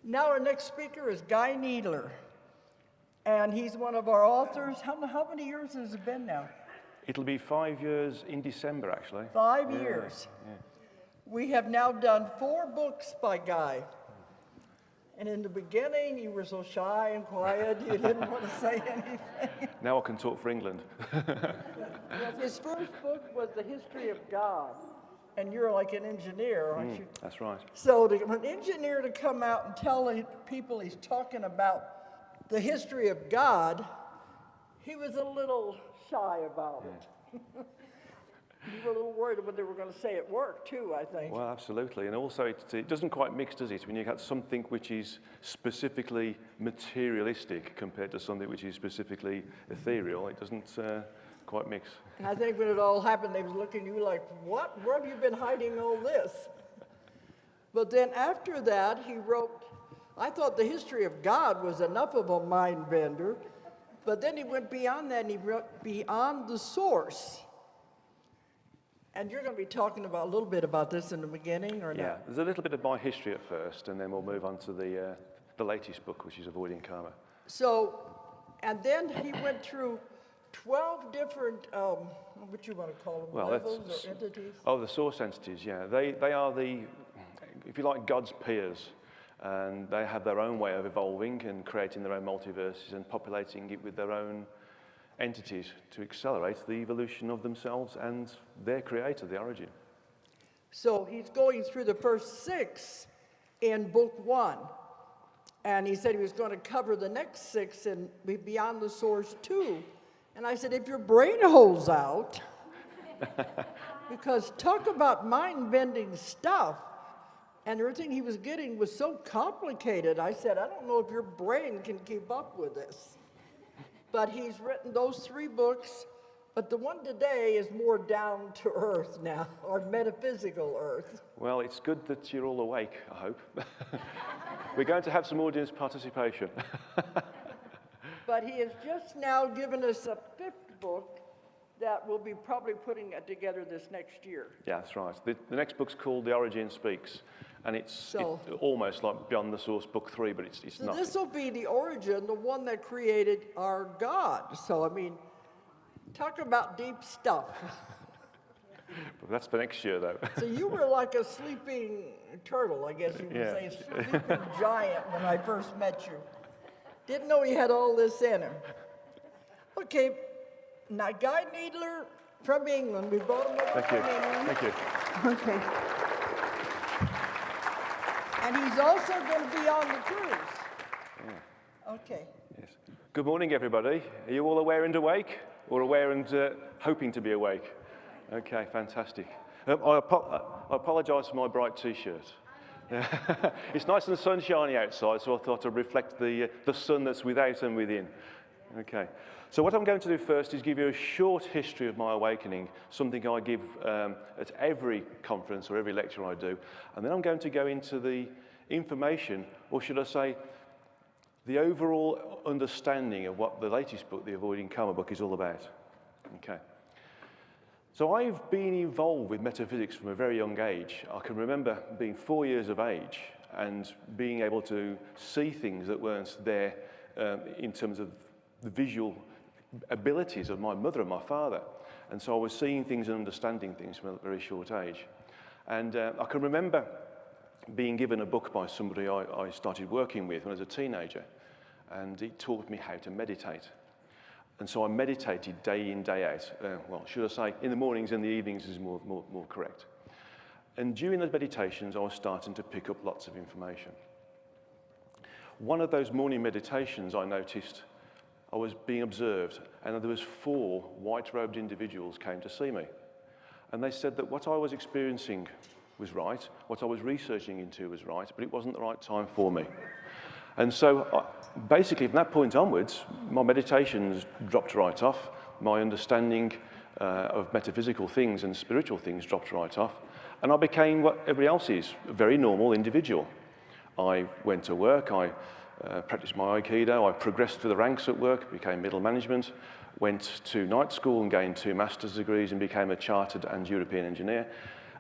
Now our next speaker is Guy Needler, and he's one of our authors. How many years has it been now? It'll be 5 years in December, actually. 5 years. Yeah. We have now done 4 books by Guy. And in the beginning, you were so shy and quiet, you didn't want to say anything. Now I can talk for England. Yes, his first book was The History of God. And you're like an engineer, aren't you? That's right. So for an engineer to come out and tell people he's talking about the history of God, he was a little shy about it. You were a little worried about what they were going to say at work, too, I think. Well, absolutely. And also, it doesn't quite mix, does it? When you have something which is specifically materialistic compared to something which is specifically ethereal, it doesn't quite mix. And I think when it all happened, they was looking at you like, what? Where have you been hiding all this? But then after that, he wrote, I thought The History of God was enough of a mind bender, but then he went beyond that and he wrote Beyond the Source. And you're going to be talking about a little bit about this in the beginning, or not? Yeah, there's a little bit of my history at first, and then we'll move on to the latest book, which is Avoiding Karma. So, and then he went through 12 different, what you want to call them, levels or entities? Oh, the source entities, yeah. They are the, if you like, God's peers. And they have their own way of evolving and creating their own multiverses and populating it with their own entities to accelerate the evolution of themselves and their creator, the origin. So he's going through the first 6 in book 1. And he said he was going to cover the next 6 in Beyond the Source 2. And I said, if your brain holds out, because talk about mind-bending stuff, and everything he was getting was so complicated. I said, I don't know if your brain can keep up with this. But he's written those 3 books, but the one today is more down to earth now, or metaphysical earth. Well, it's good that you're all awake, I hope. We're going to have some audience participation. But he has just now given us a 5th book that we'll be probably putting together this next year. Yeah, that's right. The next book's called The Origin Speaks, and it's almost like Beyond the Source Book 3, but it's not. So this will be the origin, the one that created our God. So, I mean, talk about deep stuff. But that's for next year, though. So you were like a sleeping turtle, I guess you would say, sleeping giant when I first met you. Didn't know he had all this in him. Okay, now Guy Needler from England. We brought him over from England. Thank you. Okay. And he's also going to be on the cruise. Yeah. Okay. Yes. Good morning, everybody. Are you all aware and awake, or aware and hoping to be awake? Okay, fantastic. I apologise for my bright T-shirt. It's nice and sunshiny outside, so I thought I'd reflect the sun that's without and within. Okay. So what I'm going to do first is give you a short history of my awakening, something I give at every conference or every lecture I do. And then I'm going to go into the information, or should I say, the overall understanding of what the latest book, the Avoiding Karma book, is all about. Okay. So I've been involved with metaphysics from a very young age. I can remember being 4 years of age and being able to see things that weren't there in terms of the visual abilities of my mother and my father. And so I was seeing things and understanding things from a very short age. And I can remember being given a book by somebody I started working with when I was a teenager, and it taught me how to meditate. And so I meditated day in, day out. Well, should I say, in the mornings and the evenings is more correct. And during those meditations, I was starting to pick up lots of information. One of those morning meditations, I noticed I was being observed, and there was 4 white-robed individuals came to see me. And they said that what I was experiencing was right, what I was researching into was right, but it wasn't the right time for me. And so basically from that point onwards, my meditations dropped right off, my understanding of metaphysical things and spiritual things dropped right off, and I became what everybody else is, a very normal individual. I went to work, I practiced my Aikido, I progressed through the ranks at work, became middle management, went to night school and gained 2 master's degrees and became a chartered and European engineer.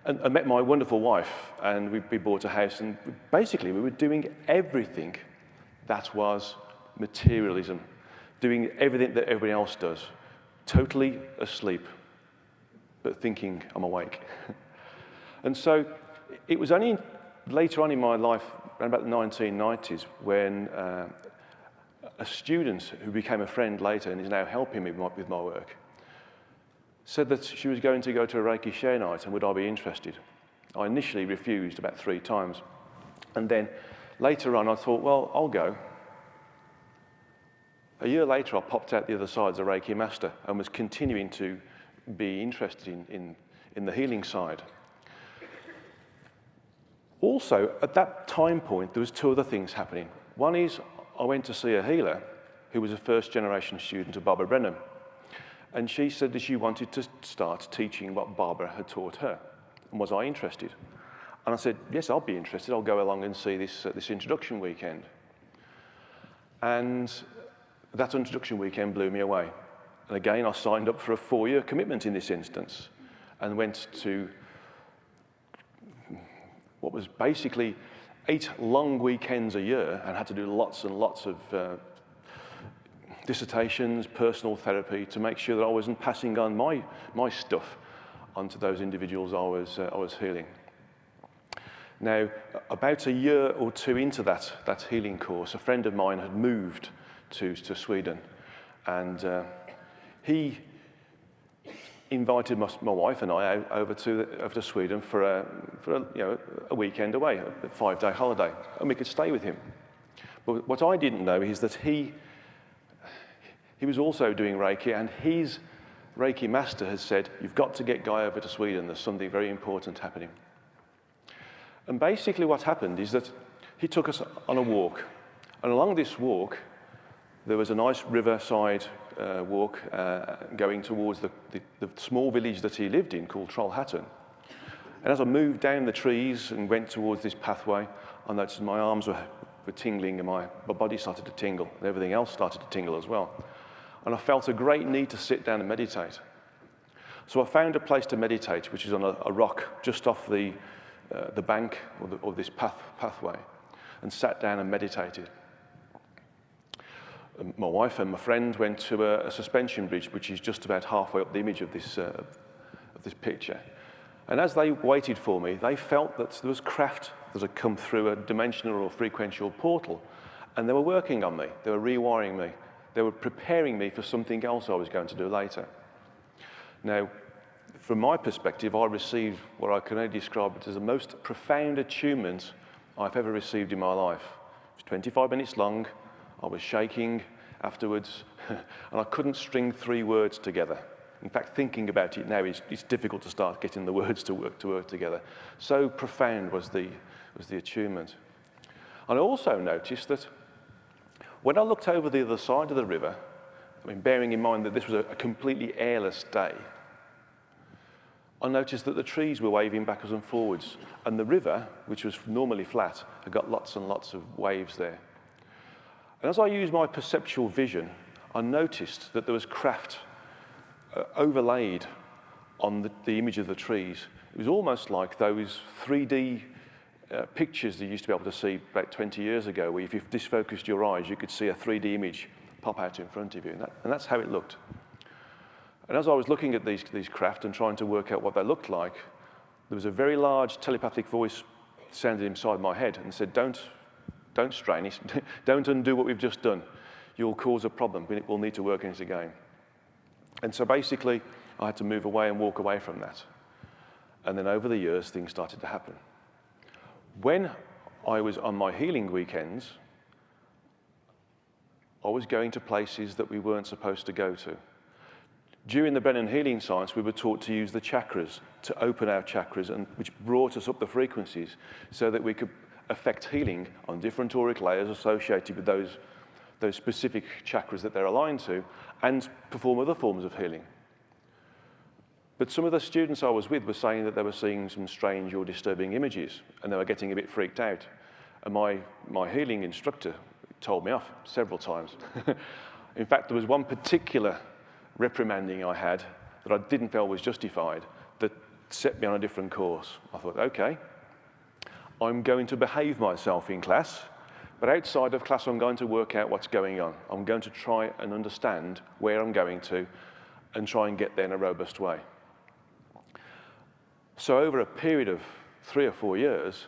And I met my wonderful wife, and we bought a house, and basically we were doing everything that was materialism, doing everything that everybody else does, totally asleep, but thinking I'm awake. And so it was only later on in my life, around about the 1990s, when a student who became a friend later and is now helping me with my work, said that she was going to go to a Reiki share night and would I be interested. I initially refused about 3 times. And then later on I thought, well, I'll go. A year later I popped out the other side as a Reiki master and was continuing to be interested in the healing side. Also, at that time point, there was 2 other things happening. One is I went to see a healer who was a first-generation student of Barbara Brennan. And she said that she wanted to start teaching what Barbara had taught her. And was I interested? And I said, yes, I'll be interested. I'll go along and see this introduction weekend. And that introduction weekend blew me away. And again, I signed up for a 4-year commitment in this instance and went to what was basically 8 long weekends a year and had to do lots and lots of dissertations, personal therapy, to make sure that I wasn't passing on my stuff onto those individuals I was healing. Now, about a year or 2 into that healing course, a friend of mine had moved to Sweden, and he invited my wife and I over to Sweden for a weekend away, a 5-day holiday, and we could stay with him. But what I didn't know is that he was also doing Reiki, and his Reiki master had said, you've got to get Guy over to Sweden, there's something very important happening. And basically what happened is that he took us on a walk, and along this walk there was a nice riverside walk going towards the small village that he lived in called Trollhättan. And as I moved down the trees and went towards this pathway, I noticed my arms were tingling and my body started to tingle, and everything else started to tingle as well. And I felt a great need to sit down and meditate. So I found a place to meditate, which is on a rock just off the bank or this pathway, and sat down and meditated. My wife and my friend went to a suspension bridge, which is just about halfway up the image of this picture. And as they waited for me, they felt that there was craft that had come through a dimensional or frequential portal, and they were working on me. They were rewiring me. They were preparing me for something else I was going to do later. Now, from my perspective, I received what I can only describe as the most profound attunement I've ever received in my life. It was 25 minutes long. I was shaking afterwards, and I couldn't string 3 words together. In fact, thinking about it now, it's difficult to start getting the words to work together. So profound was the attunement. And I also noticed that when I looked over the other side of the river, I mean, bearing in mind that this was a completely airless day, I noticed that the trees were waving backwards and forwards, and the river, which was normally flat, had got lots and lots of waves there. And as I used my perceptual vision, I noticed that there was craft overlaid on the image of the trees. It was almost like those 3D pictures that you used to be able to see about 20 years ago, where if you disfocused your eyes, you could see a 3D image pop out in front of you, and that's how it looked. And as I was looking at these craft and trying to work out what they looked like, there was a very large telepathic voice sounded inside my head and said, don't strain it, don't undo what we've just done. You'll cause a problem, we'll need to work on it again. And so basically, I had to move away and walk away from that. And then over the years, things started to happen. When I was on my healing weekends, I was going to places that we weren't supposed to go to. During the Brennan Healing Science, we were taught to use the chakras to open our chakras, and which brought us up the frequencies so that we could affect healing on different auric layers associated with those specific chakras that they're aligned to, and perform other forms of healing. But some of the students I was with were saying that they were seeing some strange or disturbing images, and they were getting a bit freaked out. And my healing instructor told me off several times. In fact, there was one particular reprimanding I had that I didn't feel was justified, that set me on a different course. I thought, okay, I'm going to behave myself in class, but outside of class I'm going to work out what's going on. I'm going to try and understand where I'm going to and try and get there in a robust way. So over a period of 3 or 4 years,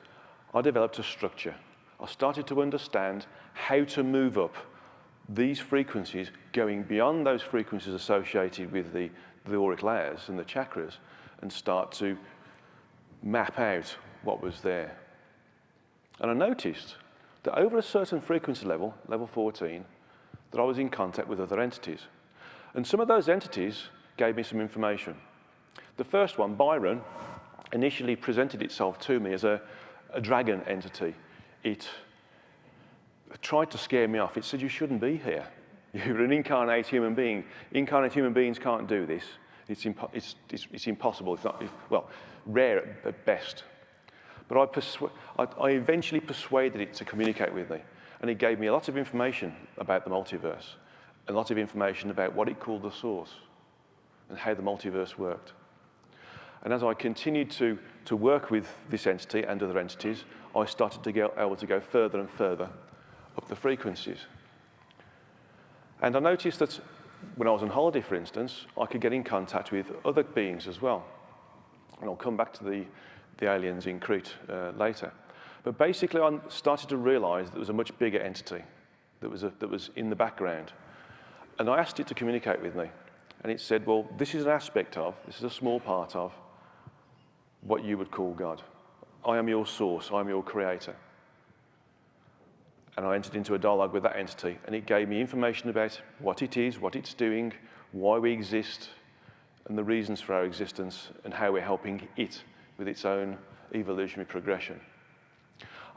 I developed a structure. I started to understand how to move up these frequencies, going beyond those frequencies associated with the auric layers and the chakras, and start to map out what was there. And I noticed that over a certain frequency level, level 14, that I was in contact with other entities. And some of those entities gave me some information. The first one, Byron, initially presented itself to me as a dragon entity. It tried to scare me off. It said, you shouldn't be here. You're an incarnate human being. Incarnate human beings can't do this. It's impossible. It's not, well, rare at best. But I eventually persuaded it to communicate with me. And it gave me a lot of information about the multiverse, a lot of information about what it called the source and how the multiverse worked. And as I continued to work with this entity and other entities, I started to get able to go further and further up the frequencies. And I noticed that when I was on holiday, for instance, I could get in contact with other beings as well. And I'll come back to the aliens in Crete later. But basically, I started to realize there was a much bigger entity that was in the background. And I asked it to communicate with me. And it said, well, this is an aspect of, this is a small part of what you would call God. I am your source, I am your creator. And I entered into a dialogue with that entity, and it gave me information about what it is, what it's doing, why we exist, and the reasons for our existence, and how we're helping it with its own evolutionary progression.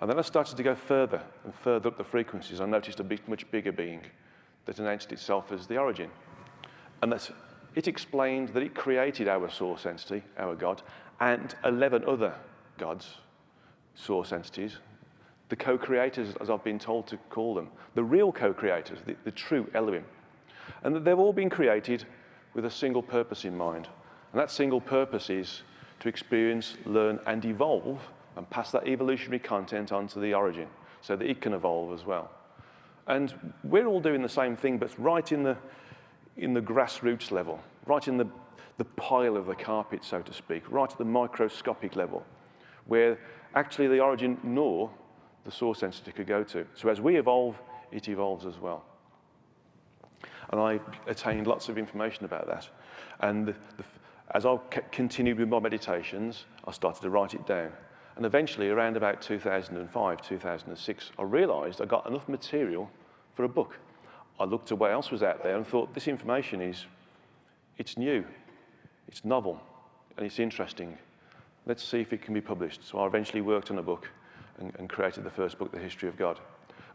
And then I started to go further and further up the frequencies. I noticed a much bigger being that announced itself as the origin. And that it explained that it created our source entity, our God, and 11 other gods, source entities, the co-creators, as I've been told to call them, the real co-creators, the true Elohim. And that they've all been created with a single purpose in mind. And that single purpose is to experience, learn, and evolve, and pass that evolutionary content onto the origin, so that it can evolve as well. And we're all doing the same thing, but right in the grassroots level, right in the pile of the carpet, so to speak, right at the microscopic level, where actually the origin nor the source entity could go to. So as we evolve, it evolves as well. And I attained lots of information about that. And as I continued with my meditations, I started to write it down. And eventually, around about 2005, 2006, I realized I got enough material for a book. I looked at what else was out there and thought, this information it's new, it's novel, and it's interesting. Let's see if it can be published. So I eventually worked on a book and created the first book, The History of God.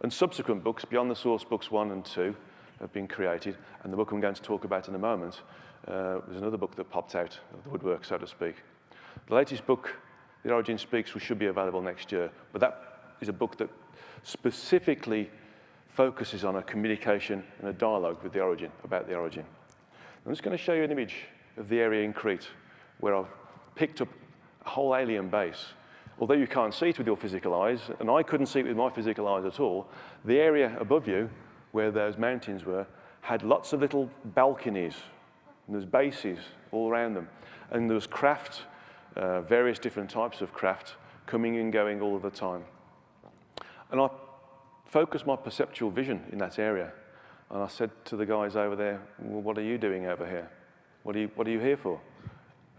And subsequent books, beyond the source books 1 and 2, have been created. And the book I'm going to talk about in a moment was another book that popped out of the woodwork, so to speak. The latest book, The Origin Speaks, should be available next year. But that is a book that specifically focuses on a communication and a dialogue with the origin, about the origin. I'm just going to show you an image of the area in Crete where I've picked up a whole alien base. Although you can't see it with your physical eyes, and I couldn't see it with my physical eyes at all, the area above you, where those mountains were, had lots of little balconies, and there's bases all around them. And there was craft, various different types of craft, coming and going all of the time. And I focused my perceptual vision in that area. And I said to the guys over there, well, what are you doing over here? What are you here for?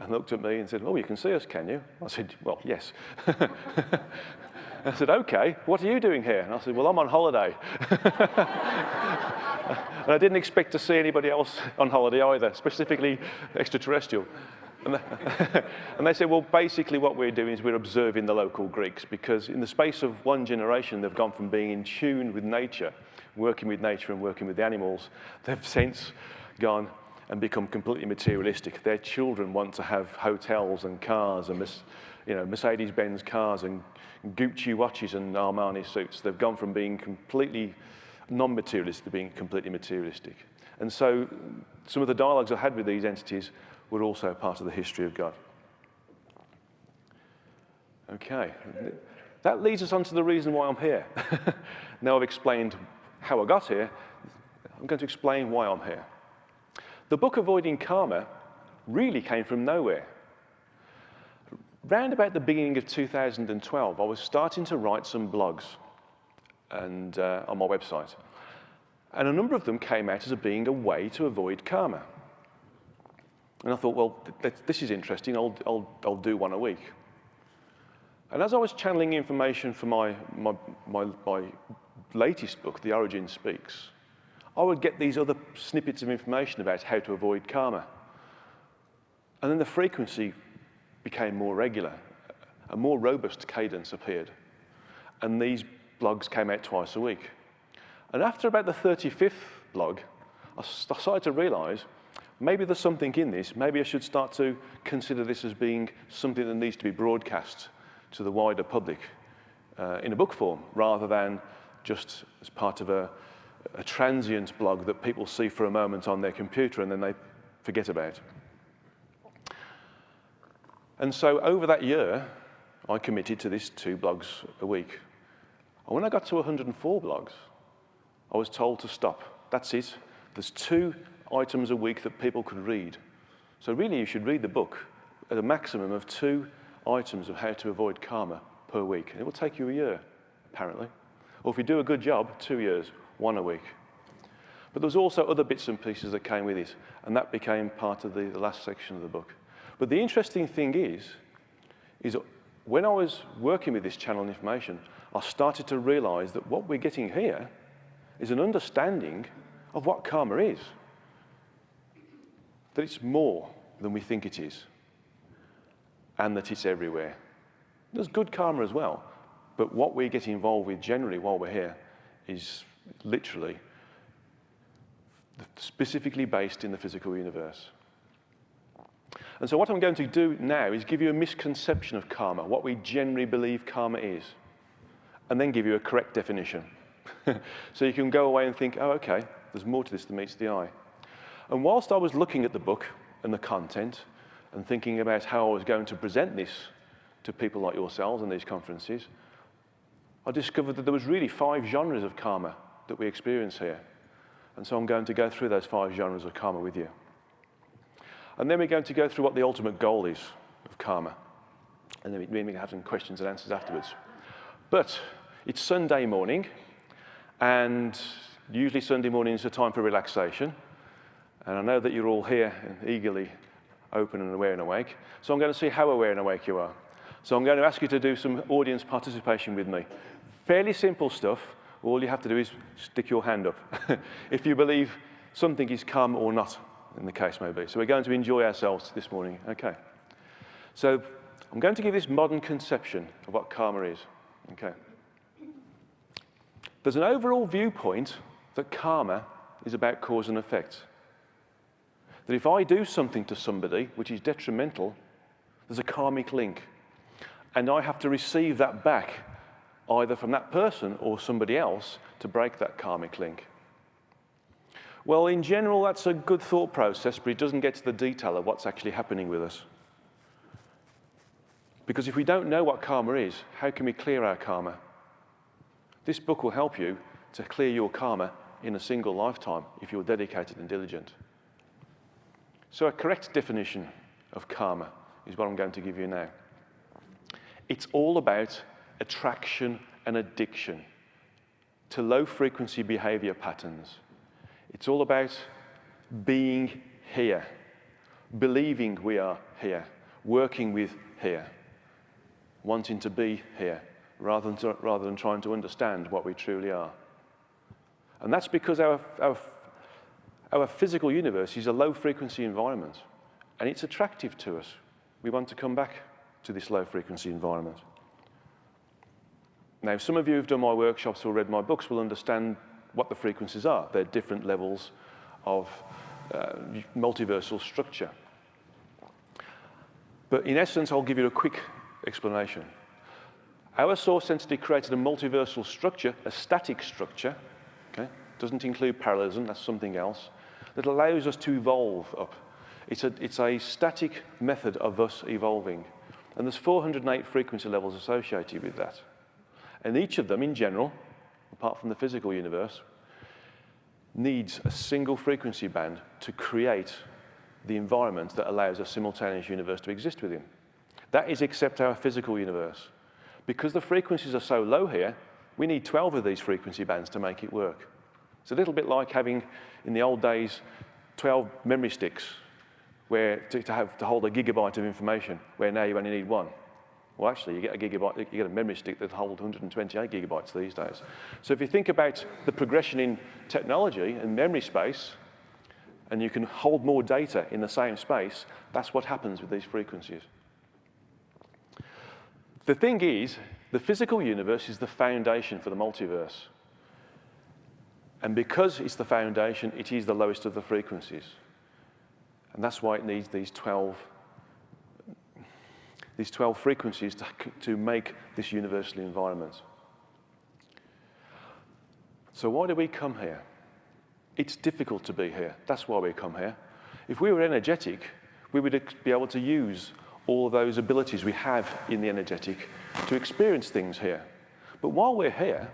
And looked at me and said, oh, you can see us, can you? I said, well, yes. I said, okay, what are you doing here? And I said, well, I'm on holiday. And I didn't expect to see anybody else on holiday either, specifically extraterrestrial. And they said, well, basically what we're doing is we're observing the local Greeks, because in the space of one generation, they've gone from being in tune with nature, working with nature and working with the animals. They've since gone and become completely materialistic. Their children want to have hotels and cars and Mercedes-Benz cars and Gucci watches and Armani suits. They've gone from being completely non-materialistic to being completely materialistic. And so some of the dialogues I had with these entities were also part of the history of God. Okay, that leads us on to the reason why I'm here. Now I've explained how I got here, I'm going to explain why I'm here. The book Avoiding Karma really came from nowhere. Round about the beginning of 2012, I was starting to write some blogs and, on my website. And a number of them came out as being a way to avoid karma. And I thought, well, this is interesting, I'll do one a week. And as I was channeling information for my latest book, The Origin Speaks, I would get these other snippets of information about how to avoid karma. And then the frequency became more regular. A more robust cadence appeared. And these blogs came out twice a week. And after about the 35th blog, I started to realize maybe there's something in this. Maybe I should start to consider this as being something that needs to be broadcast to the wider public in a book form, rather than just as part of a transient blog that people see for a moment on their computer and then they forget about. And so over that year, I committed to this 2 blogs a week. And when I got to 104 blogs, I was told to stop. That's it. There's 2 items a week that people could read. So really, you should read the book at a maximum of 2 items of how to avoid karma per week. And it will take you a year, apparently. Or if you do a good job, 2 years, 1 a week. But there was also other bits and pieces that came with it, and that became part of the last section of the book. But the interesting thing is when I was working with this channel information, I started to realize that what we're getting here is an understanding of what karma is. That it's more than we think it is, and that it's everywhere. There's good karma as well, but what we get involved with generally while we're here is literally specifically based in the physical universe. And so what I'm going to do now is give you a misconception of karma, what we generally believe karma is, and then give you a correct definition. So you can go away and think, oh, okay, there's more to this than meets the eye. And whilst I was looking at the book and the content and thinking about how I was going to present this to people like yourselves in these conferences, I discovered that there was really 5 genres of karma that we experience here. And so I'm going to go through those 5 genres of karma with you. And then we're going to go through what the ultimate goal is of karma. And then we can have some questions and answers afterwards. But it's Sunday morning, and usually Sunday morning is a time for relaxation. And I know that you're all here and eagerly open and aware and awake. So I'm going to see how aware and awake you are. So I'm going to ask you to do some audience participation with me. Fairly simple stuff. All you have to do is stick your hand up if you believe something is karma or not, in the case may be. So we're going to enjoy ourselves this morning. Okay. So I'm going to give this modern conception of what karma is. Okay. There's an overall viewpoint that karma is about cause and effect. That if I do something to somebody which is detrimental, there's a karmic link. And I have to receive that back, either from that person or somebody else, to break that karmic link. Well, in general, that's a good thought process, but it doesn't get to the detail of what's actually happening with us. Because if we don't know what karma is, how can we clear our karma? This book will help you to clear your karma in a single lifetime if you're dedicated and diligent. So a correct definition of karma is what I'm going to give you now. It's all about attraction and addiction to low-frequency behavior patterns. It's all about being here, believing we are here, working with here, wanting to be here, rather than trying to understand what we truly are. And that's because our physical universe is a low-frequency environment, and it's attractive to us. We want to come back to this low-frequency environment. Now, some of you who've done my workshops or read my books will understand what the frequencies are. They're different levels of multiversal structure. But in essence, I'll give you a quick explanation. Our source entity created a multiversal structure, a static structure, okay? Doesn't include parallelism, that's something else, that allows us to evolve up. It's a static method of us evolving. And there's 408 frequency levels associated with that. And each of them, in general, apart from the physical universe, needs a single frequency band to create the environment that allows a simultaneous universe to exist within. That is except our physical universe. Because the frequencies are so low here, we need 12 of these frequency bands to make it work. It's a little bit like having, in the old days, 12 memory sticks where to hold a gigabyte of information, where now you only need one. Well, actually, you get a memory stick that holds 128 gigabytes these days. So if you think about the progression in technology and memory space, and you can hold more data in the same space, that's what happens with these frequencies. The thing is, the physical universe is the foundation for the multiverse. And because it's the foundation, it is the lowest of the frequencies. And that's why it needs these 12 frequencies to make this universal environment. So why do we come here? It's difficult to be here. That's why we come here. If we were energetic, we would be able to use all those abilities we have in the energetic to experience things here. But while we're here,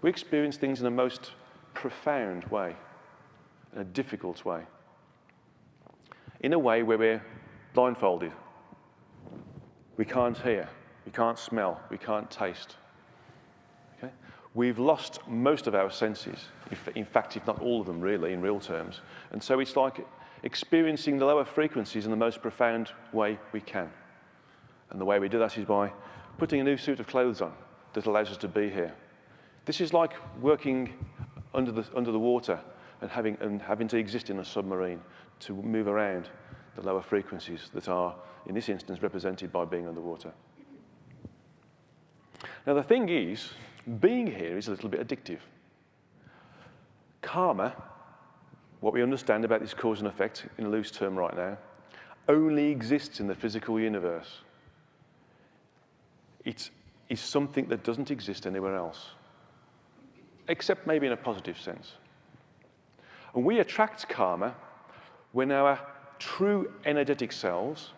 we experience things in a most profound way, in a difficult way, in a way where we're blindfolded. We can't hear, we can't smell, we can't taste. Okay? We've lost most of our senses, in fact, if not all of them really, in real terms. And so it's like experiencing the lower frequencies in the most profound way we can. And the way we do that is by putting a new suit of clothes on that allows us to be here. This is like working under the water and having to exist in a submarine to move around the lower frequencies that are, in this instance, represented by being underwater. Now, the thing is, being here is a little bit addictive. Karma, what we understand about this cause and effect in a loose term right now, only exists in the physical universe. It is something that doesn't exist anywhere else, except maybe in a positive sense. And we attract karma when our true energetic selves,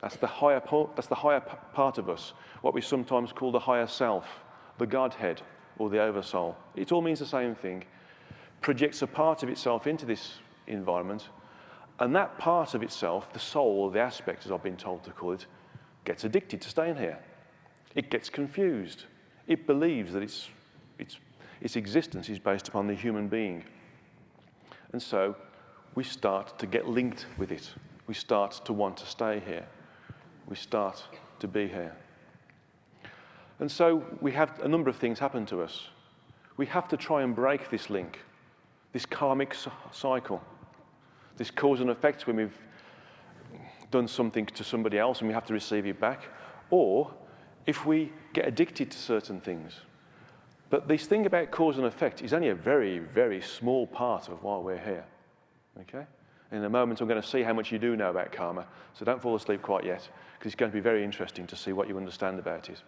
that's the higher part of us, what we sometimes call the higher self, the Godhead, or the Oversoul. It all means the same thing. Projects a part of itself into this environment, and that part of itself, the soul, or the aspect, as I've been told to call it, gets addicted to staying here. It gets confused. It believes that its existence is based upon the human being. And so we start to get linked with it. We start to want to stay here. We start to be here. And so we have a number of things happen to us. We have to try and break this link, this karmic cycle, this cause and effect when we've done something to somebody else and we have to receive it back, or if we get addicted to certain things. But this thing about cause and effect is only a very, very small part of why we're here. Okay? In a moment, I'm going to see how much you do know about karma, so don't fall asleep quite yet, because it's going to be very interesting to see what you understand about it.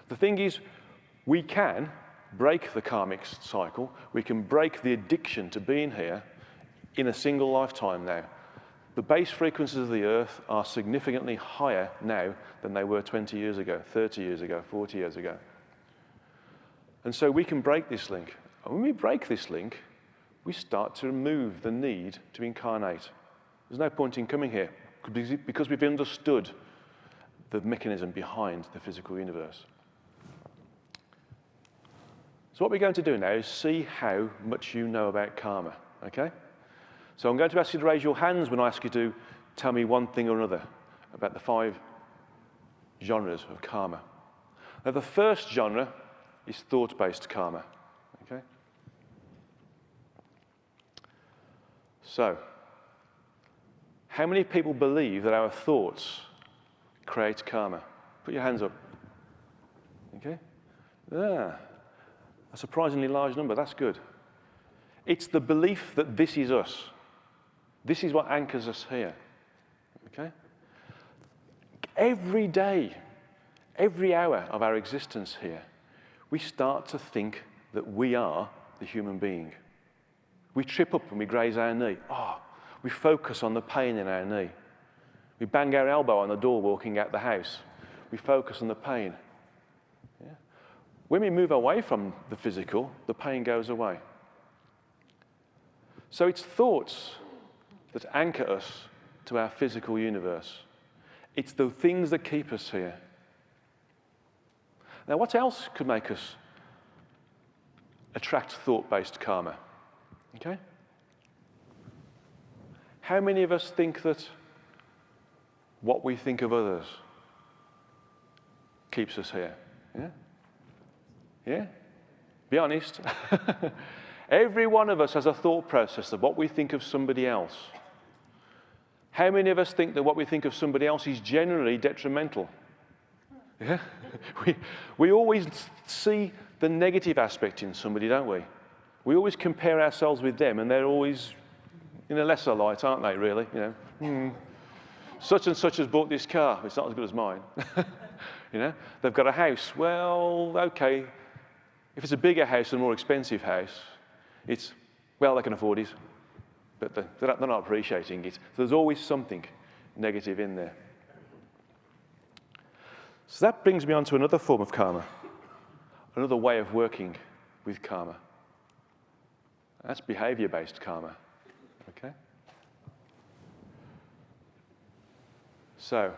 The thing is, we can break the karmic cycle. We can break the addiction to being here in a single lifetime now. The base frequencies of the Earth are significantly higher now than they were 20 years ago, 30 years ago, 40 years ago. And so we can break this link. And when we break this link, we start to remove the need to incarnate. There's no point in coming here because we've understood the mechanism behind the physical universe. So what we're going to do now is see how much you know about karma, okay? So I'm going to ask you to raise your hands when I ask you to tell me one thing or another about the 5 genres of karma. Now, the first genre is thought-based karma, okay? So, how many people believe that our thoughts create karma? Put your hands up, okay? Yeah, a surprisingly large number, that's good. It's the belief that this is us. This is what anchors us here, okay? Every day, every hour of our existence here, we start to think that we are the human being. We trip up and we graze our knee. We focus on the pain in our knee. We bang our elbow on the door walking out the house. We focus on the pain. Yeah? When we move away from the physical, the pain goes away. So it's thoughts that anchor us to our physical universe. It's the things that keep us here. Now, what else could make us attract thought-based karma? Okay? How many of us think that what we think of others keeps us here? Yeah? Yeah? Be honest. Every one of us has a thought process of what we think of somebody else. How many of us think that what we think of somebody else is generally detrimental? Yeah? We always see the negative aspect in somebody, don't we? We always compare ourselves with them, and they're always in a lesser light, aren't they, really? You know, such and such has bought this car. It's not as good as mine. You know, they've got a house. Well, okay, if it's a bigger house and a more expensive house, it's, well, they can afford it, but they're not appreciating it. So there's always something negative in there. So that brings me on to another form of karma, another way of working with karma. That's behavior-based karma. Okay? So,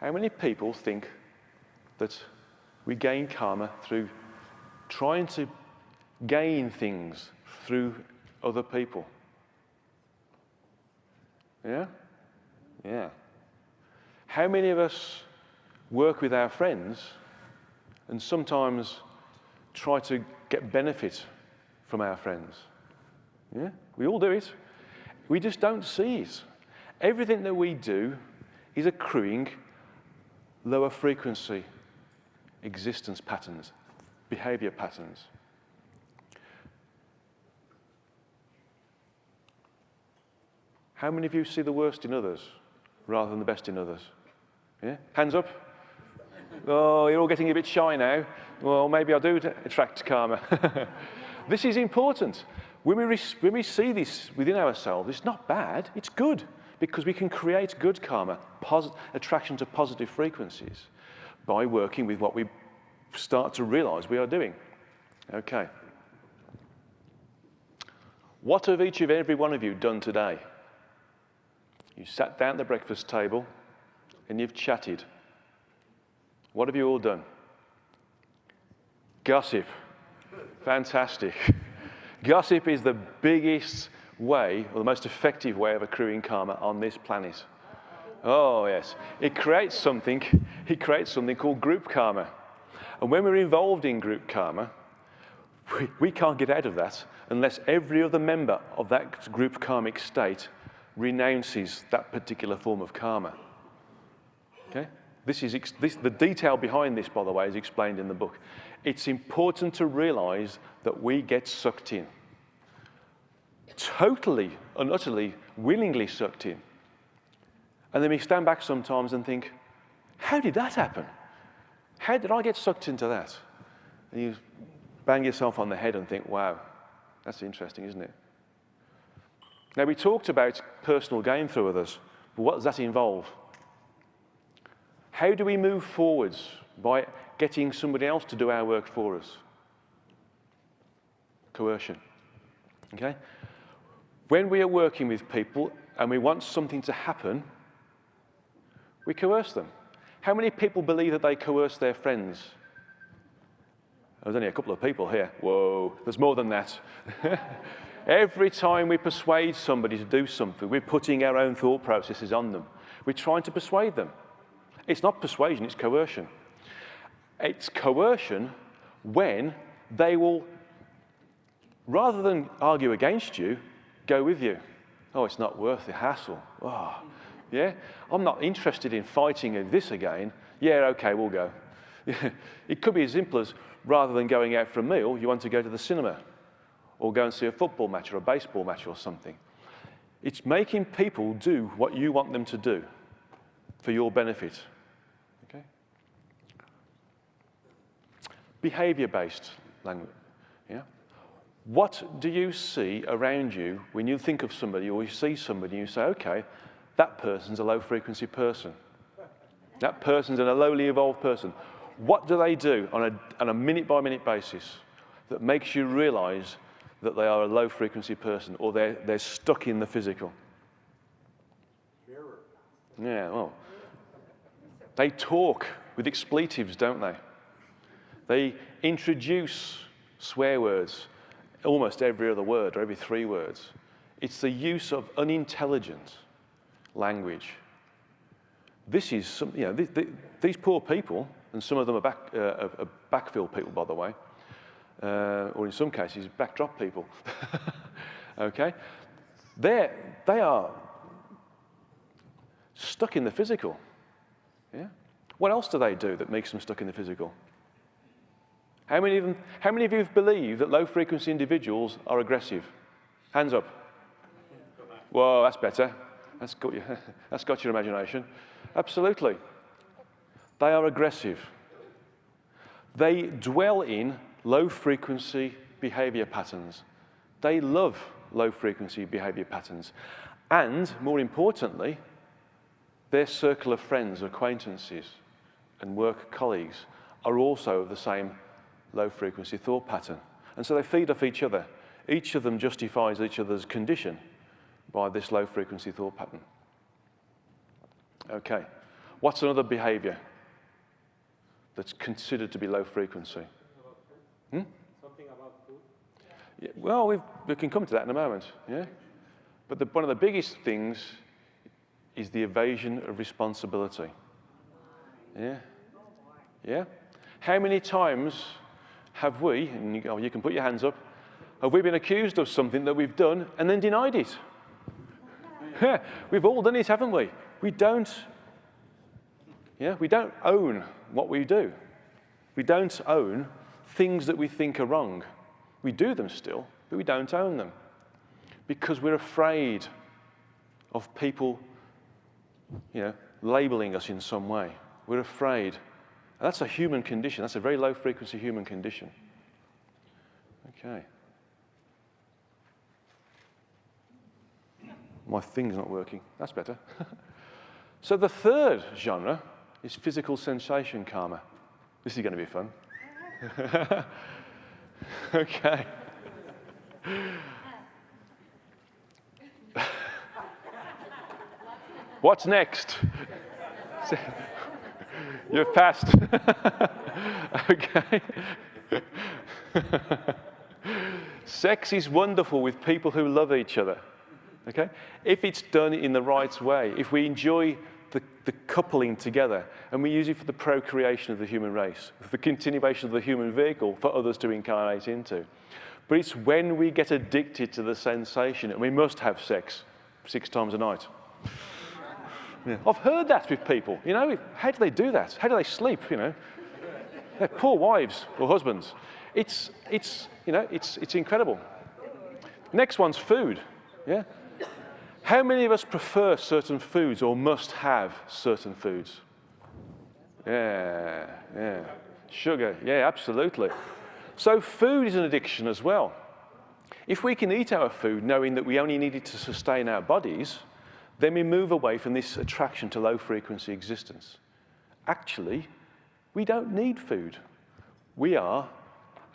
how many people think that we gain karma through trying to gain things through other people? Yeah? Yeah. How many of us work with our friends and sometimes try to get benefit from our friends? Yeah? We all do it. We just don't see it. Everything that we do is accruing lower frequency existence patterns, behavior patterns. How many of you see the worst in others rather than the best in others? Yeah? Hands up. Oh, you're all getting a bit shy now. Well, maybe I do attract karma. This is important. When we see this within ourselves, it's not bad, it's good, because we can create good karma, attraction to positive frequencies, by working with what we start to realize we are doing. Okay. What have each of every one of you done today? You sat down at the breakfast table and you've chatted. What have you all done? Gossip. Fantastic. Gossip is the biggest way, or the most effective way of accruing karma on this planet. Oh, yes. It creates something called group karma. And when we're involved in group karma, we can't get out of that unless every other member of that group karmic state renounces that particular form of karma. Okay? The detail behind this, by the way, is explained in the book. It's important to realize that we get sucked in. Totally and utterly, willingly sucked in. And then we stand back sometimes and think, how did that happen? How did I get sucked into that? And you bang yourself on the head and think, wow, that's interesting, isn't it? Now, we talked about personal gain through others, but what does that involve? How do we move forwards by getting somebody else to do our work for us? Coercion. Okay? When we are working with people and we want something to happen, we coerce them. How many people believe that they coerce their friends? There's only a couple of people here. Whoa, there's more than that. Every time we persuade somebody to do something, we're putting our own thought processes on them. We're trying to persuade them. It's not persuasion, it's coercion. It's coercion when they will, rather than argue against you, go with you. Oh, it's not worth the hassle. Oh, yeah? I'm not interested in fighting this again. Yeah, okay, we'll go. It could be as simple as, rather than going out for a meal, you want to go to the cinema or go and see a football match or a baseball match or something. It's making people do what you want them to do for your benefit. Okay? Behavior-based language. Yeah? What do you see around you when you think of somebody or you see somebody and you say, okay, that person's a low-frequency person. That person's a lowly evolved person. What do they do on a minute-by-minute basis that makes you realize that they are a low-frequency person or they're stuck in the physical? Yeah, well, they talk with expletives, don't they? They introduce swear words, almost every other word or every 3 words. It's the use of unintelligent language. This is some, these poor people, and some of them are backfill people, by the way, or in some cases, backdrop people. Okay, they are stuck in the physical. Yeah. What else do they do that makes them stuck in the physical? How many of you believe that low-frequency individuals are aggressive? Hands up. Whoa, that's better. That's got your imagination. Absolutely. They are aggressive. They dwell in low-frequency behavior patterns. They love low-frequency behavior patterns. And, more importantly, their circle of friends, acquaintances, and work colleagues are also of the same low-frequency thought pattern. And so they feed off each other. Each of them justifies each other's condition by this low-frequency thought pattern. Okay. What's another behavior that's considered to be low-frequency? Something about food? Yeah, well, we can come to that in a moment. Yeah. But one of the biggest things is the evasion of responsibility. Yeah? Yeah? How many times have we, and you can put your hands up, have we been accused of something that we've done and then denied it? Yeah, we've all done it, haven't we? We don't own what we do. We don't own things that we think are wrong. We do them still, but we don't own them because we're afraid of people labeling us in some way. We're afraid. And that's a human condition. That's a very low-frequency human condition. Okay. My thing's not working. That's better. So the third genre is physical sensation karma. This is going to be fun. Okay. What's next? You've passed. Okay. Sex is wonderful with people who love each other. Okay? If it's done in the right way, if we enjoy the coupling together and we use it for the procreation of the human race, for the continuation of the human vehicle for others to incarnate into. But it's when we get addicted to the sensation and we must have sex 6 times a night. Yeah. I've heard that with people. How do they do that? How do they sleep? Their poor wives or husbands. It's incredible. Next one's food. Yeah. How many of us prefer certain foods or must have certain foods? Yeah. Sugar. Yeah, absolutely. So food is an addiction as well. If we can eat our food knowing that we only need it to sustain our bodies, then we move away from this attraction to low-frequency existence. Actually, we don't need food. We are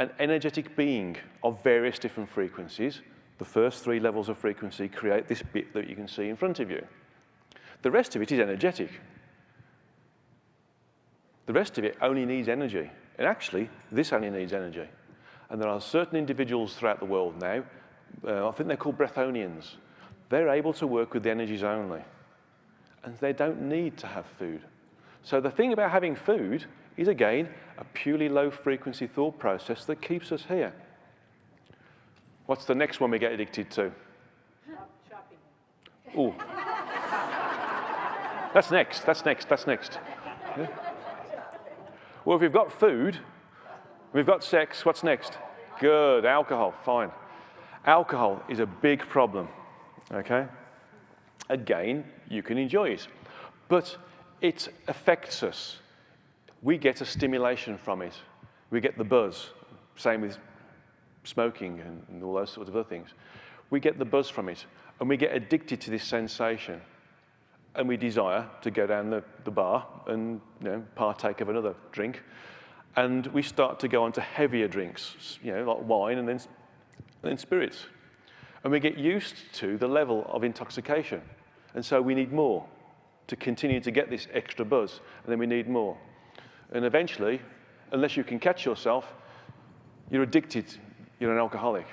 an energetic being of various different frequencies. The first 3 levels of frequency create this bit that you can see in front of you. The rest of it is energetic. The rest of it only needs energy. And actually, this only needs energy. And there are certain individuals throughout the world now, I think they're called Breathonians. They're able to work with the energies only. And they don't need to have food. So the thing about having food is, again, a purely low-frequency thought process that keeps us here. What's the next one we get addicted to? Shopping. Ooh. That's next. Yeah. Well, if we've got food, we've got sex, what's next? Good, alcohol, fine. Alcohol is a big problem, okay? Again, you can enjoy it, but it affects us. We get a stimulation from it. We get the buzz. Same with smoking and all those sorts of other things. We get the buzz from it, and we get addicted to this sensation, and we desire to go down the bar and partake of another drink, and we start to go on to heavier drinks, like wine and then spirits. And we get used to the level of intoxication, and so we need more to continue to get this extra buzz, and then we need more. And eventually, unless you can catch yourself, you're addicted, you're an alcoholic,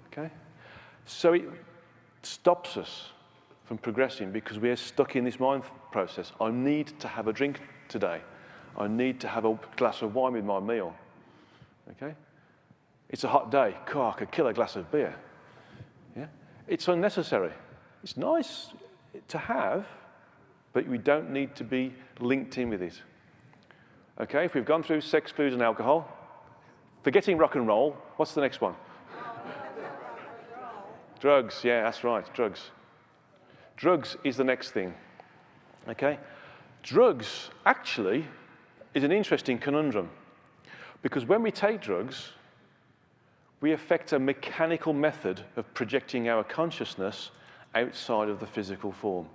okay? So it stops us from progressing because we are stuck in this mind process. I need to have a drink today. I need to have a glass of wine with my meal, okay? It's a hot day. I could kill a glass of beer. Yeah? It's unnecessary. It's nice to have, but we don't need to be linked in with it. Okay, if we've gone through sex, food, and alcohol, forgetting rock and roll, what's the next one? Drugs, yeah, that's right, drugs. Drugs is the next thing, okay? Drugs actually is an interesting conundrum because when we take drugs, we affect a mechanical method of projecting our consciousness outside of the physical form.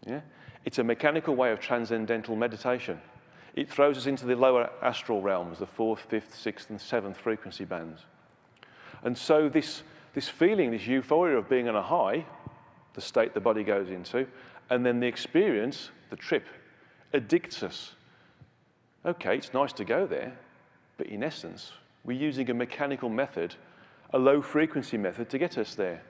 Yeah? It's a mechanical way of transcendental meditation. It throws us into the lower astral realms, the 4th, 5th, 6th, and 7th frequency bands. And so this feeling, this euphoria of being on a high, the state the body goes into, and then the experience, the trip, addicts us. Okay, it's nice to go there, but in essence, we're using a mechanical method, a low frequency method to get us there.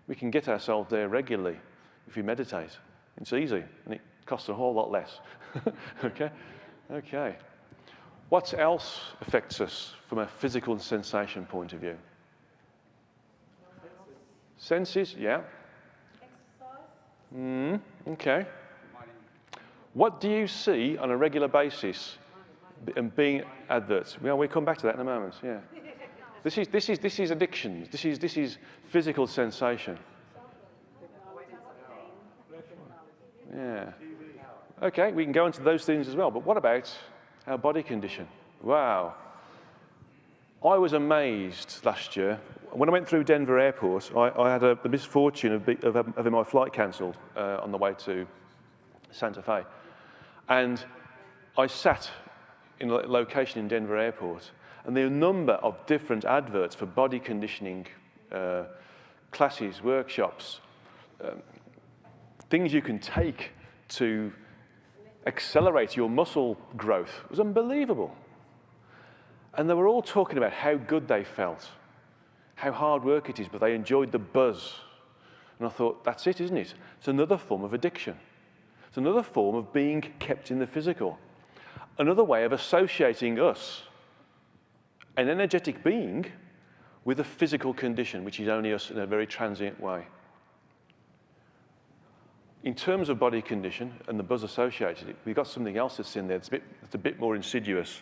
We can get ourselves there regularly if we meditate. It's easy, and it costs a whole lot less. Okay? Okay. What else affects us from a physical sensation point of view? Senses, yeah. Okay. What do you see on a regular basis and being adverts? Well, we'll come back to that in a moment, yeah. This is addictions. This is physical sensation. Yeah. Okay, we can go into those things as well, but what about our body condition? Wow. I was amazed last year. When I went through Denver Airport, I had the misfortune of having my flight cancelled on the way to Santa Fe. And I sat in a location in Denver Airport, and the number of different adverts for body conditioning classes, workshops, things you can take to accelerate your muscle growth was unbelievable. And they were all talking about how good they felt, how hard work it is, but they enjoyed the buzz. And I thought, that's it, isn't it? It's another form of addiction. It's another form of being kept in the physical. Another way of associating us, an energetic being, with a physical condition, which is only us in a very transient way. In terms of body condition and the buzz associated, we've got something else that's in there that's a bit more insidious.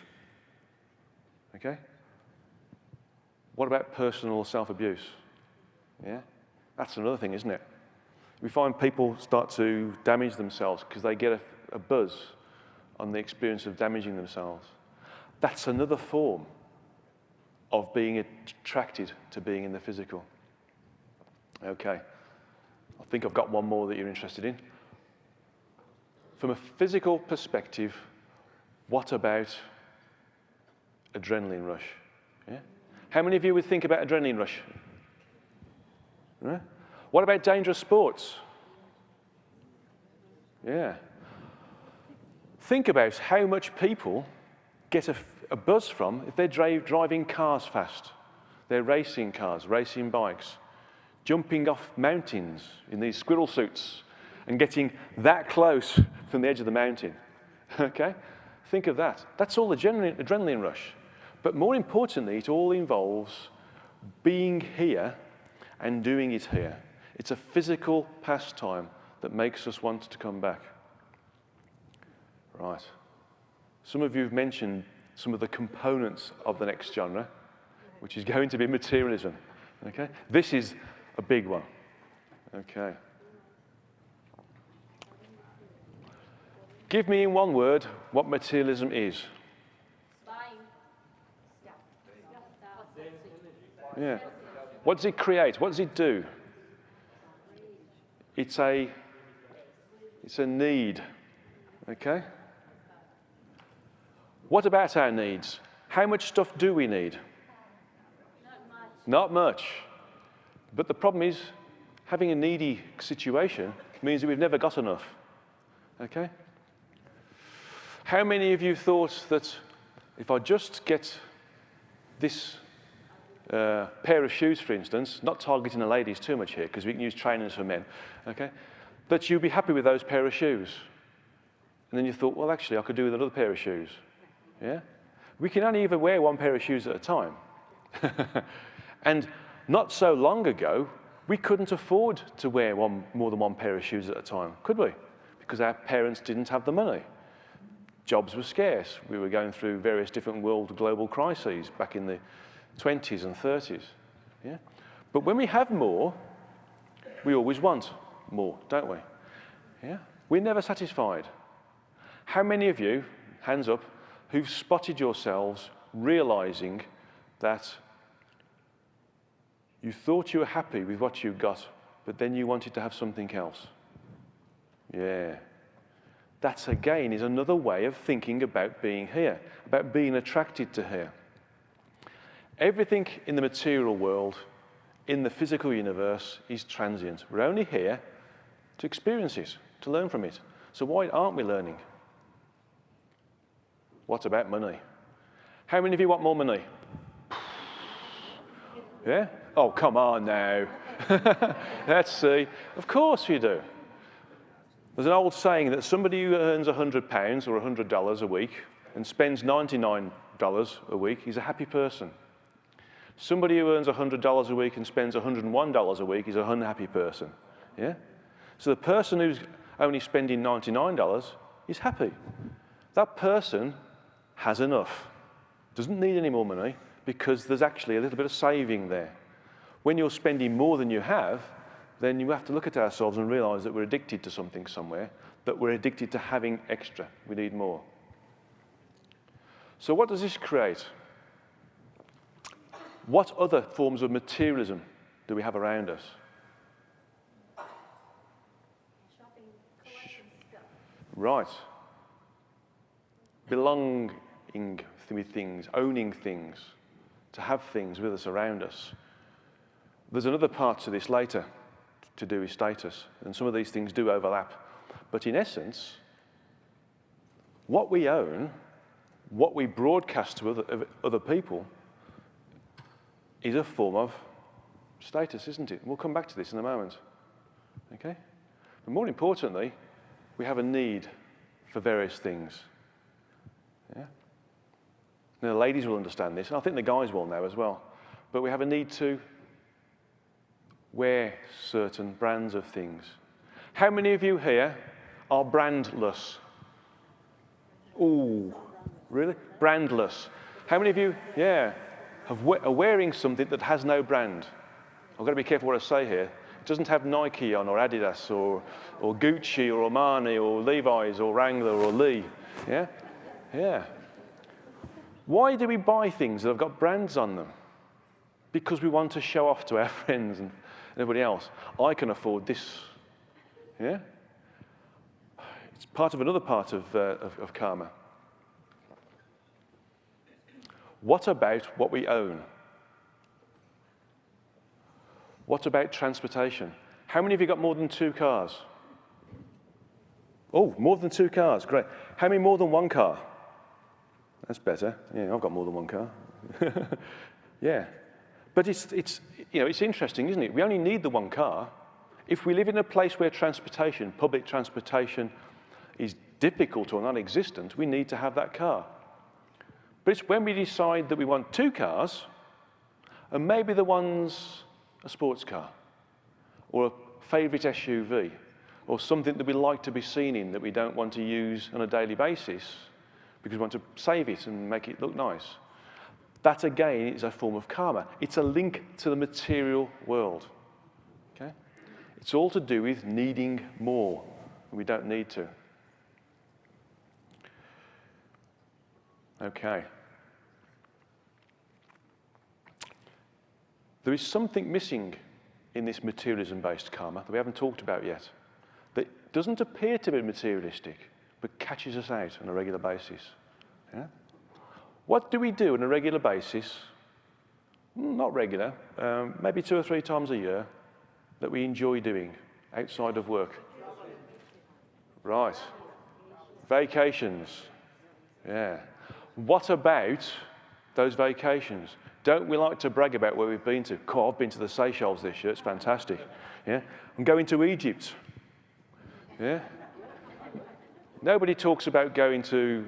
Okay? What about personal self-abuse? Yeah? That's another thing, isn't it? We find people start to damage themselves because they get a buzz on the experience of damaging themselves. That's another form of being attracted to being in the physical. Okay. I think I've got one more that you're interested in. From a physical perspective, what about adrenaline rush? Yeah? How many of you would think about adrenaline rush? Right? What about dangerous sports? Yeah. Think about how much people get a buzz from if they're driving cars fast. They're racing cars, racing bikes, jumping off mountains in these squirrel suits and getting that close from the edge of the mountain. Okay? Think of that. That's all the adrenaline rush. But more importantly, it all involves being here and doing it here. It's a physical pastime that makes us want to come back. Right. Some of you have mentioned some of the components of the next genre, which is going to be materialism. Okay? This is a big one. Okay. Give me in one word what materialism is. Buying stuff. Yeah. What does it create? What does it do? It's a need, okay? What about our needs? How much stuff do we need? Not much. But the problem is, having a needy situation means that we've never got enough, okay? How many of you thought that if I just get this pair of shoes, for instance, not targeting the ladies too much here, because we can use trainers for men, okay, that you'd be happy with those pair of shoes? And then you thought, well, actually, I could do with another pair of shoes, yeah? We can only ever wear one pair of shoes at a time. And not so long ago, we couldn't afford to wear more than one pair of shoes at a time, could we? Because our parents didn't have the money. Jobs were scarce. We were going through various different global crises back in the 20s and 30s. Yeah? But when we have more, we always want more, don't we? Yeah? We're never satisfied. How many of you, hands up, who've spotted yourselves realizing that you thought you were happy with what you got, but then you wanted to have something else? Yeah. That, again, is another way of thinking about being here, about being attracted to here. Everything in the material world, in the physical universe, is transient. We're only here to experience it, to learn from it. So why aren't we learning? What about money? How many of you want more money? Yeah? Oh, come on now. Let's see. Of course you do. There's an old saying that somebody who earns £100 or $100 a week and spends $99 a week is a happy person. Somebody who earns $100 a week and spends $101 a week is an unhappy person. Yeah? So the person who's only spending $99 is happy. That person has enough, doesn't need any more money, because there's actually a little bit of saving there. When you're spending more than you have, then you have to look at ourselves and realize that we're addicted to something somewhere, that we're addicted to having extra. We need more. So what does this create? What other forms of materialism do we have around us? Shopping, collecting stuff. Right. Belonging with things, owning things, to have things with us around us. There's another part to this later to do with status, and some of these things do overlap. But in essence, what we own, what we broadcast to other people, is a form of status, isn't it? We'll come back to this in a moment. Okay? But more importantly, we have a need for various things. Yeah? Now, the ladies will understand this, and I think the guys will now as well. But we have a need to wear certain brands of things. How many of you here are brandless? Ooh, really? Brandless. How many of you, yeah, are wearing something that has no brand? I've got to be careful what I say here. It doesn't have Nike on, or Adidas, or Gucci, or Armani, or Levi's, or Wrangler, or Lee. Yeah? Yeah. Why do we buy things that have got brands on them? Because we want to show off to our friends and everybody else. I can afford this. Yeah? It's part of another part of karma. What about what we own? What about transportation? How many of you got more than 2 cars? Oh, more than 2 cars, great. How many more than 1 car? That's better. Yeah, I've got more than 1 car. Yeah. But it's interesting, isn't it? We only need the 1 car. If we live in a place where transportation, public transportation, is difficult or non-existent, we need to have that car. But it's when we decide that we want 2 cars, and maybe the one's a sports car, or a favourite SUV, or something that we like to be seen in that we don't want to use on a daily basis because we want to save it and make it look nice. That, again, is a form of karma. It's a link to the material world. Okay? It's all to do with needing more, and we don't need to. Okay. There is something missing in this materialism-based karma that we haven't talked about yet, that doesn't appear to be materialistic, but catches us out on a regular basis. Yeah? What do we do on a regular basis, not regular, maybe 2 or 3 times a year, that we enjoy doing outside of work? Right. Vacations. Yeah. What about those vacations? Don't we like to brag about where we've been to? Cool, I've been to the Seychelles this year, it's fantastic. Yeah? I'm going to Egypt. Yeah? Nobody talks about going to,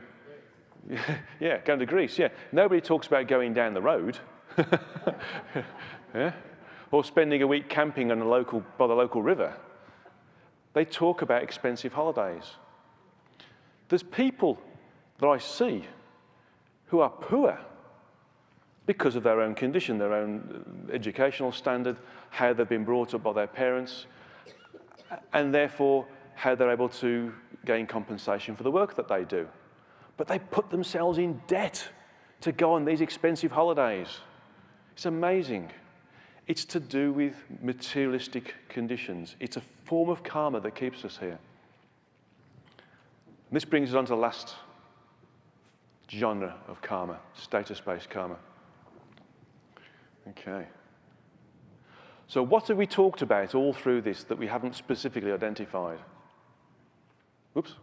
yeah, going to Greece, yeah. Nobody talks about going down the road. Yeah? Or spending a week camping on by the local river. They talk about expensive holidays. There's people that I see who are poor because of their own condition, their own educational standard, how they've been brought up by their parents, and therefore how they're able to gain compensation for the work that they do. But they put themselves in debt to go on these expensive holidays. It's amazing. It's to do with materialistic conditions. It's a form of karma that keeps us here. And this brings us on to the last genre of karma, status-based karma. Okay. So what have we talked about all through this that we haven't specifically identified? Oops.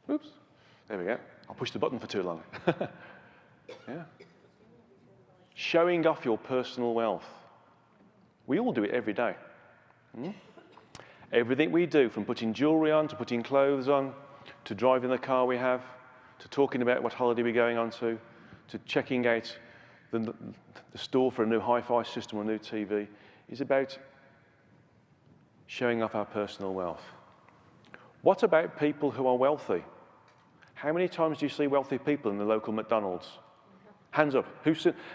Oops. There we go. I pushed the button for too long. Yeah. Showing off your personal wealth. We all do it every day. Everything we do, from putting jewelry on, to putting clothes on, to driving the car we have, to talking about what holiday we're going on to checking out the store for a new hi-fi system or a new TV, is about showing off our personal wealth. What about people who are wealthy? How many times do you see wealthy people in the local McDonald's? Hands up.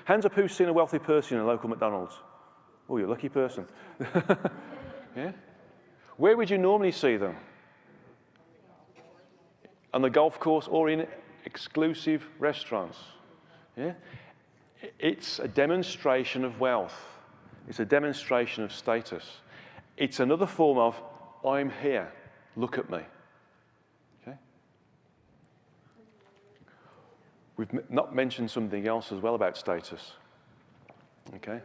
Hands up who's seen a wealthy person in a local McDonald's? Oh, you're a lucky person. Yeah? Where would you normally see them? On the golf course or in exclusive restaurants? Yeah? It's a demonstration of wealth. It's a demonstration of status. It's another form of, I'm here, look at me. Okay? We've not mentioned something else as well about status. Okay?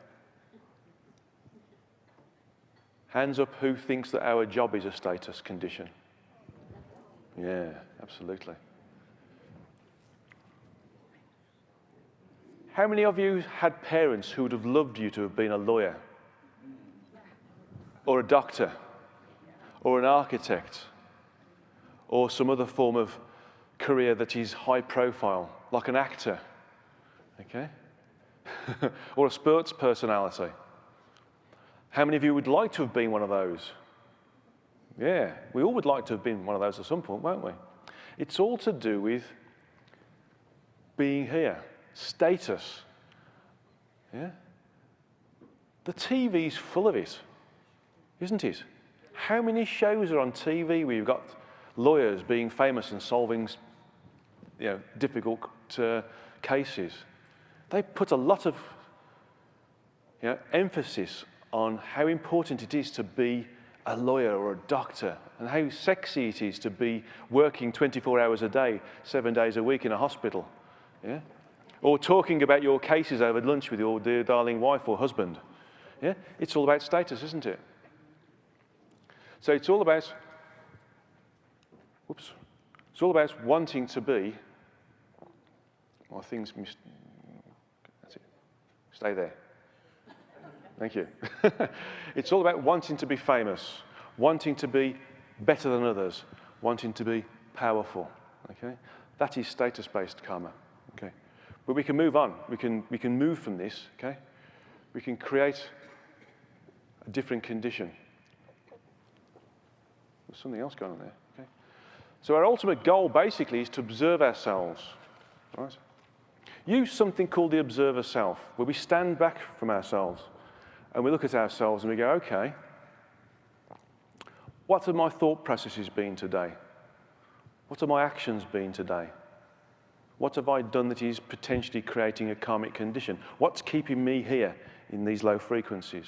Hands up who thinks that our job is a status condition. Yeah, absolutely. How many of you had parents who would have loved you to have been a lawyer? Or a doctor? Or an architect? Or some other form of career that is high profile, like an actor? Okay? Or a sports personality? How many of you would like to have been one of those? Yeah, we all would like to have been one of those at some point, won't we? It's all to do with being here, status. Yeah? The TV's full of it, isn't it? How many shows are on TV where you've got lawyers being famous and solving, difficult cases? They put a lot of emphasis on how important it is to be a lawyer or a doctor, and how sexy it is to be working 24 hours a day, 7 days a week in a hospital. Yeah? Or talking about your cases over lunch with your dear darling wife or husband. Yeah? It's all about status, isn't it? So it's all about, it's all about wanting to be, that's it, stay there. Thank you. It's all about wanting to be famous, wanting to be better than others, wanting to be powerful. Okay? That is status-based karma. Okay? But we can move on. We can move from this. Okay? We can create a different condition. There's something else going on there. Okay? So our ultimate goal basically is to observe ourselves. Right? Use something called the observer self, where we stand back from ourselves. And we look at ourselves and we go, okay, what have my thought processes been today? What have my actions been today? What have I done that is potentially creating a karmic condition? What's keeping me here in these low frequencies?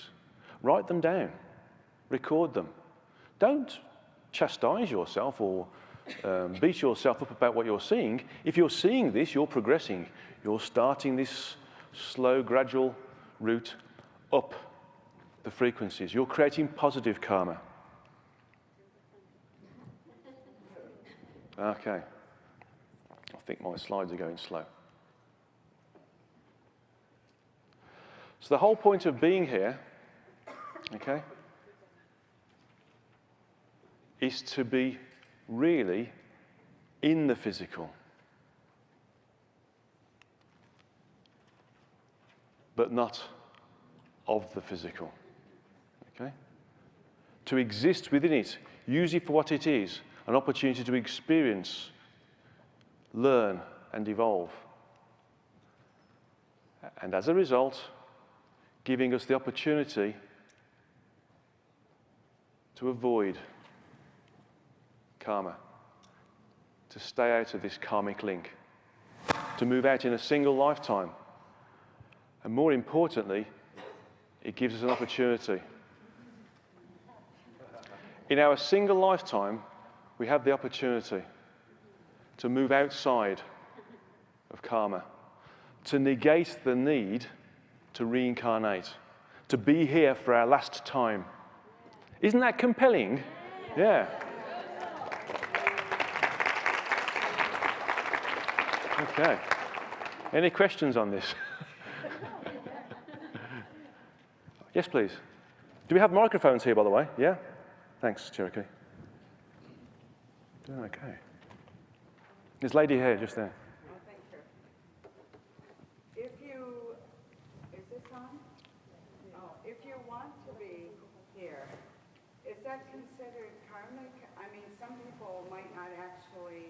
Write them down. Record them. Don't chastise yourself or beat yourself up about what you're seeing. If you're seeing this, you're progressing. You're starting this slow, gradual route up the frequencies. You're creating positive karma. Okay. I think my slides are going slow. So the whole point of being here, okay, is to be really in the physical, but not of the physical, okay? To exist within it, use it for what it is, an opportunity to experience, learn, and evolve. And as a result, giving us the opportunity to avoid karma, to stay out of this karmic link, to move out in a single lifetime. And more importantly, it gives us an opportunity. In our single lifetime, we have the opportunity to move outside of karma, to negate the need to reincarnate, to be here for our last time. Isn't that compelling? Yeah. Okay. Any questions on this? Yes, please. Do we have microphones here, by the way? Yeah? Thanks, Cherokee. Doing okay. This lady here, just there. Oh, thank you. Is this on? Oh, if you want to be here, is that considered karmic? I mean, some people might not actually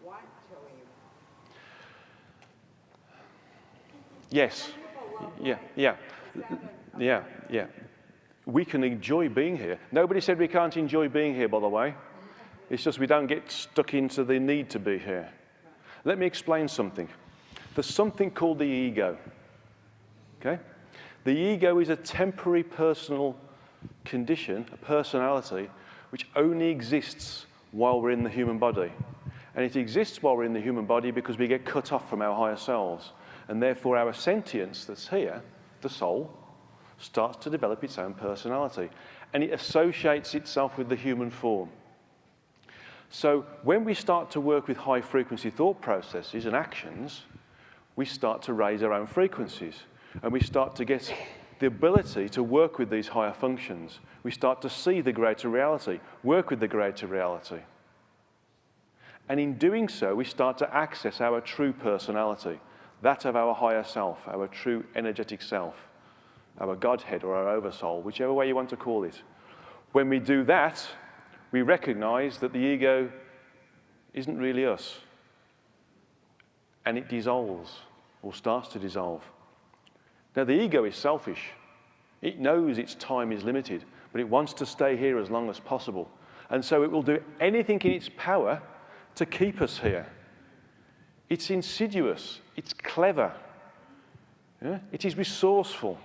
want to leave. Yes. Some people love Yeah, life. yeah. Is that Yeah, yeah. We can enjoy being here. Nobody said we can't enjoy being here, by the way. It's just we don't get stuck into the need to be here. Let me explain something. There's something called the ego. Okay? The ego is a temporary personal condition, a personality, which only exists while we're in the human body. And it exists while we're in the human body because we get cut off from our higher selves. And therefore our sentience that's here, the soul, starts to develop its own personality. And it associates itself with the human form. So when we start to work with high frequency thought processes and actions, we start to raise our own frequencies. And we start to get the ability to work with these higher functions. We start to see the greater reality, work with the greater reality. And in doing so, we start to access our true personality, that of our higher self, our true energetic self, our Godhead or our oversoul, whichever way you want to call it. When we do that, we recognize that the ego isn't really us. And it dissolves, or starts to dissolve. Now, the ego is selfish. It knows its time is limited, but it wants to stay here as long as possible. And so it will do anything in its power to keep us here. It's insidious. It's clever. Yeah? It is resourceful.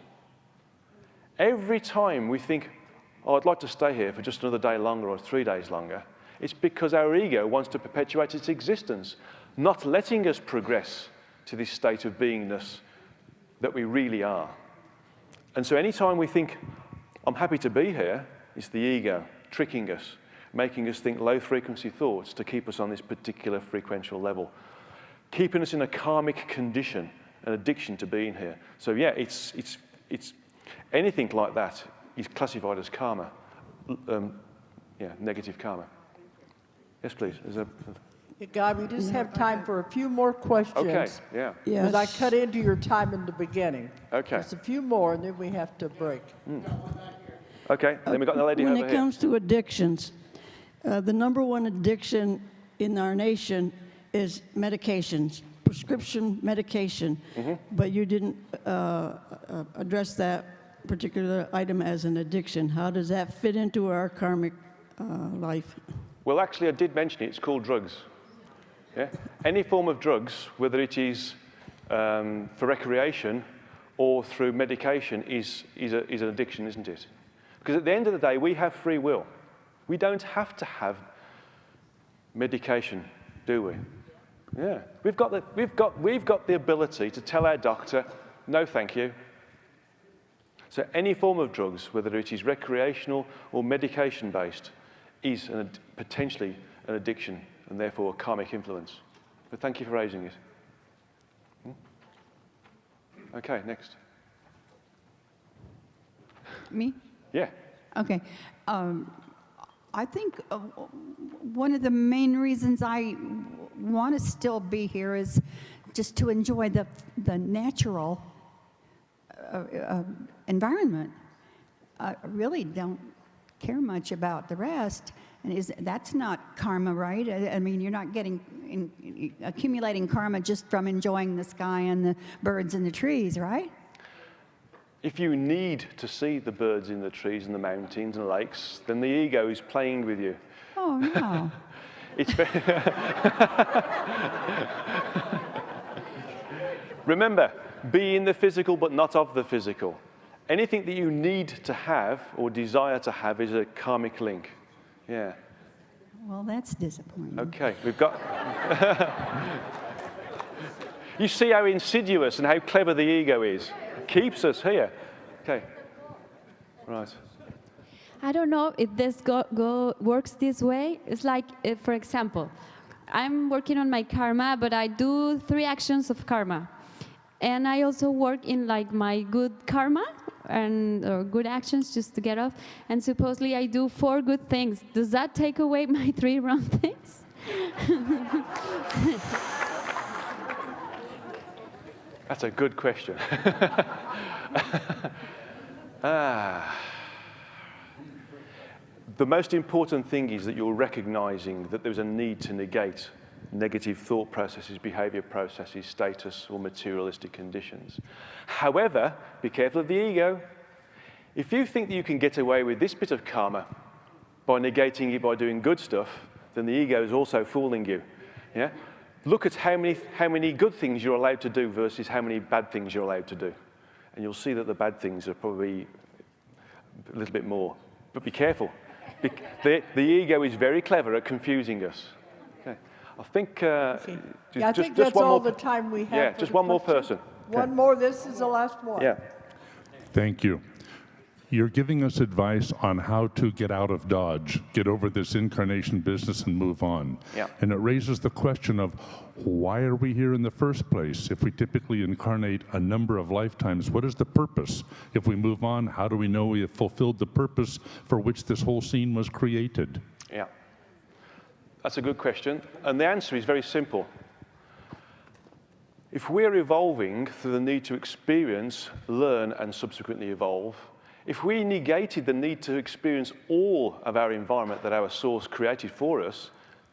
Every time we think, oh, I'd like to stay here for just another day longer or 3 days longer, it's because our ego wants to perpetuate its existence, not letting us progress to this state of beingness that we really are. And so anytime we think, I'm happy to be here, it's the ego tricking us, making us think low-frequency thoughts to keep us on this particular frequential level, keeping us in a karmic condition, an addiction to being here. So yeah, it's anything like that is classified as karma, negative karma. Yes, please. God, we just have time for a few more questions. Okay, yeah. Because I cut into your time in the beginning. Okay. Just a few more, and then we have to break. Okay, then we've got the lady When over it here. comes to addictions, the number one addiction in our nation is medications, prescription medication. Mm-hmm. But you didn't address that particular item as an addiction. How does that fit into our karmic life? Well, actually, I did mention it. It's called drugs. Yeah? Any form of drugs, whether it is for recreation or through medication, is an addiction, isn't it? Because at the end of the day, we have free will. We don't have to have medication, do we? Yeah. We've got the ability to tell our doctor, no, thank you. So any form of drugs, whether it is recreational or medication-based, is potentially an addiction and therefore a karmic influence. But thank you for raising it. Okay, next. Me? Yeah. Okay. I think one of the main reasons I want to still be here is just to enjoy the natural environment. I really don't care much about the rest. And that's not karma, right? I mean, you're not accumulating karma just from enjoying the sky and the birds and the trees, right? If you need to see the birds in the trees and the mountains and the lakes, then the ego is playing with you. Oh, no. It's Remember, be in the physical but not of the physical. Anything that you need to have or desire to have is a karmic link. Yeah. Well, that's disappointing. Okay, we've got... You see how insidious and how clever the ego is. It keeps us here. Okay. Right. I don't know if this works this way. It's like, if, for example, I'm working on my karma, but I do 3 actions of karma. And I also work in like my good karma or good actions just to get off. And supposedly I do 4 good things. Does that take away my 3 wrong things? That's a good question. The most important thing is that you're recognizing that there's a need to negate negative thought processes, behavior processes, status, or materialistic conditions. However, be careful of the ego. If you think that you can get away with this bit of karma by negating it by doing good stuff, then the ego is also fooling you. Yeah? Look at how many good things you're allowed to do versus how many bad things you're allowed to do. And you'll see that the bad things are probably a little bit more. But be careful. The ego is very clever at confusing us. Okay. I think, I think that's one all more, the time we have. yeah, for just the one more question. person. One Okay. more. This is the last one. Yeah. Thank you. You're giving us advice on how to get out of Dodge, get over this incarnation business and move on. Yeah. And it raises the question of why are we here in the first place? If we typically incarnate a number of lifetimes, what is the purpose? If we move on, how do we know we have fulfilled the purpose for which this whole scene was created? Yeah. That's a good question. And the answer is very simple. If we're evolving through the need to experience, learn, and subsequently evolve, if we negated the need to experience all of our environment that our source created for us,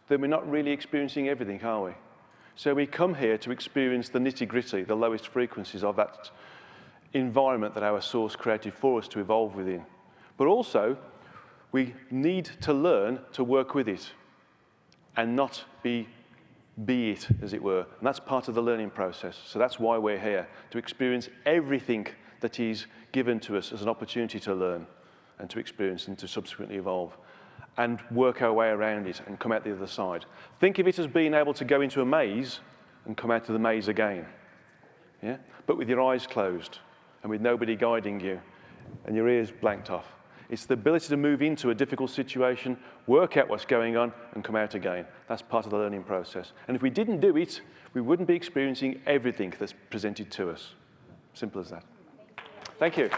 then we're not really experiencing everything, are we? So we come here to experience the nitty-gritty, the lowest frequencies of that environment that our source created for us to evolve within. But also, we need to learn to work with it and not be it, as it were. And that's part of the learning process. So that's why we're here, to experience everything that is given to us as an opportunity to learn and to experience and to subsequently evolve and work our way around it and come out the other side. Think of it as being able to go into a maze and come out of the maze again, yeah? But with your eyes closed and with nobody guiding you and your ears blanked off. It's the ability to move into a difficult situation, work out what's going on, and come out again. That's part of the learning process. And if we didn't do it, we wouldn't be experiencing everything that's presented to us. Simple as that. Thank you.